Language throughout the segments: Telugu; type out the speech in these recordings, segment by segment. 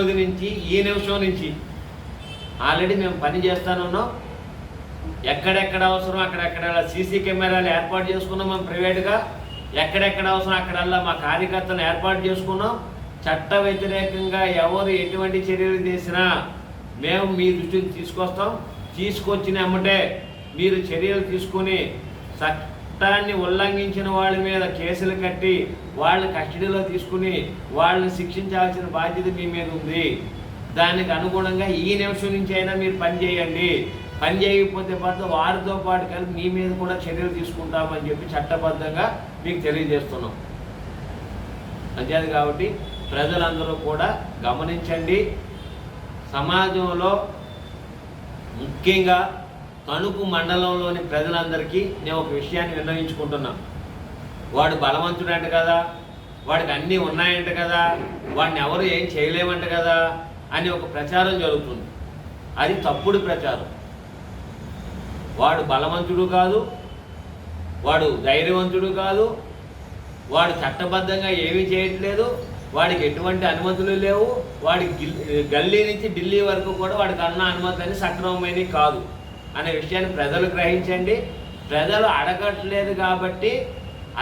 రోజు నుంచి ఈ నిమిషం నుంచి ఆల్రెడీ మేము పని చేస్తానున్నాం. ఎక్కడెక్కడ అవసరం అక్కడెక్కడ సీసీ కెమెరాలు ఏర్పాటు చేసుకున్నాం. మేము ప్రైవేట్గా ఎక్కడెక్కడ అవసరం అక్కడల్లా మా కార్యకర్తలను ఏర్పాటు చేసుకున్నాం. చట్ట వ్యతిరేకంగా ఎవరు ఎటువంటి చర్యలు చేసినా మేము మీ దృష్టికి తీసుకొస్తాం. తీసుకొచ్చిన ఎమ్మటే మీరు చర్యలు తీసుకుని చట్టాన్ని ఉల్లంఘించిన వాళ్ళ మీద కేసులు కట్టి వాళ్ళని కస్టడీలో తీసుకుని వాళ్ళని శిక్షించాల్సిన బాధ్యత మీ మీద ఉంది. దానికి అనుగుణంగా ఈ నిమిషం నుంచి అయినా మీరు పనిచేయండి. పని చేయకపోతే పాటు వారితో పాటు కలిపి మీ మీద కూడా చర్యలు తీసుకుంటామని చెప్పి చట్టబద్ధంగా మీకు తెలియజేస్తున్నాం. అంతేది కాబట్టి ప్రజలందరూ కూడా గమనించండి. సమాజంలో ముఖ్యంగా తణుకు మండలంలోని ప్రజలందరికీ నేను ఒక విషయాన్ని విన్నవించుకుంటున్నా. వాడు బలవంతుడంట కదా, వాడికి అన్నీ ఉన్నాయంట కదా, వాడిని ఎవరు ఏం చేయలేమంట కదా అని ఒక ప్రచారం జరుగుతుంది. అది తప్పుడు ప్రచారం. వాడు బలవంతుడు కాదు, వాడు ధైర్యవంతుడు కాదు, వాడు చట్టబద్ధంగా ఏమీ చేయట్లేదు, వాడికి ఎటువంటి అనుమతులు లేవు. వాడికి గల్లీ నుంచి ఢిల్లీ వరకు కూడా వాడికి అన్న అనుమతులని సక్రమమైనవి కాదు అనే విషయాన్ని ప్రజలు గ్రహించండి. ప్రజలు అడగట్లేదు కాబట్టి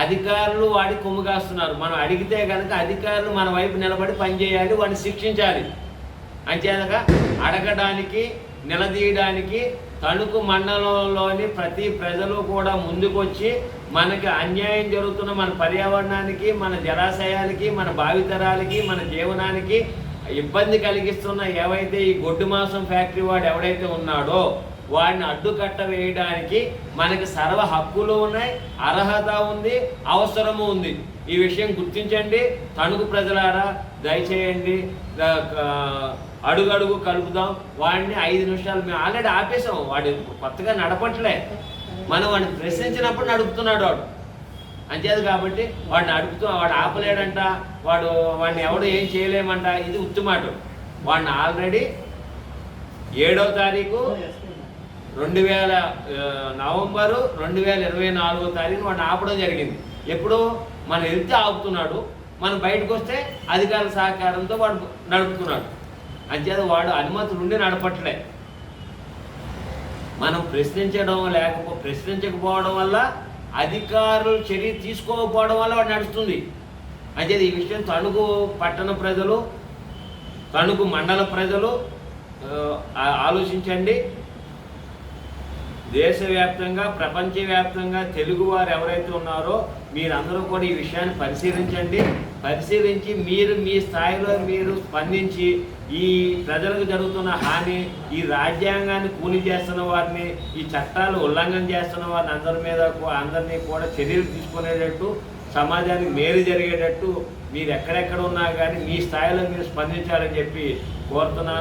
అధికారులు వాడి కొమ్ముగాస్తున్నారు. మనం అడిగితే కనుక అధికారులు మన వైపు నిలబడి పనిచేయాలి, వాడిని శిక్షించాలి. అంతేనగా అడగడానికి నిలదీయడానికి తణుకు మండలంలోని ప్రతి ప్రజలు కూడా ముందుకొచ్చి మనకి అన్యాయం జరుగుతున్న మన పర్యావరణానికి, మన జలాశయాలకి, మన భావితరాలకి, మన జీవనానికి ఇబ్బంది కలిగిస్తున్న ఏవైతే ఈ గొడ్డు మాంసం ఫ్యాక్టరీ వాడు ఎవడైతే ఉన్నాడో వాడిని అడ్డుకట్ట వేయడానికి మనకి సర్వ హక్కులు ఉన్నాయి, అర్హత ఉంది, అవసరము ఉంది. ఈ విషయం గుర్తించండి. తణుకు ప్రజలారా దయచేయండి. అడుగడుగు కలుపుదాం. వాడిని 5 నిమిషాలు మేము ఆల్రెడీ ఆపేసాం. వాడు కొత్తగా నడపట్లే, మనం వాడిని ప్రశ్నించినప్పుడు నడుపుతున్నాడు వాడు. అంతేది కాబట్టి వాడిని వాడు ఆపలేడంట, వాడిని ఎవడు ఏం చేయలేమంట. ఇది ఉత్తుమాట. వాడిని ఆల్రెడీ 7వ తారీఖు నవంబరు 2024వ తారీఖు వాడిని ఆపడం జరిగింది. ఎప్పుడు మనం వెళ్తే ఆపుతున్నాడు, మనం బయటకు వస్తే అధికారుల సహకారంతో వాడు నడుపుతున్నాడు. అంచేత వాడు అనుమతులు ఉండి నడపట్లే. మనం ప్రశ్నించకపోవడం వల్ల అధికారులు చర్య తీసుకోకపోవడం వల్ల వాడు నడుస్తుంది. అంచేత ఈ విషయం తణుకు పట్టణ ప్రజలు, తణుకు మండల ప్రజలు ఆలోచించండి. దేశవ్యాప్తంగా ప్రపంచవ్యాప్తంగా తెలుగువారు ఎవరైతే ఉన్నారో మీరందరూ కూడా ఈ విషయాన్ని పరిశీలించి మీరు మీ స్థాయిలో మీరు స్పందించి ఈ ప్రజలకు జరుగుతున్న హాని, ఈ రాజ్యాంగాన్ని కూని చేస్తున్న వారిని, ఈ చట్టాలు ఉల్లంఘన చేస్తున్న వారిని అందరినీ కూడా చర్యలు తీసుకునేటట్టు, సమాజానికి మేలు జరిగేటట్టు మీరు ఎక్కడెక్కడ ఉన్నా కానీ మీ స్థాయిలో మీరు స్పందించాలని చెప్పి కోరుతున్నాను.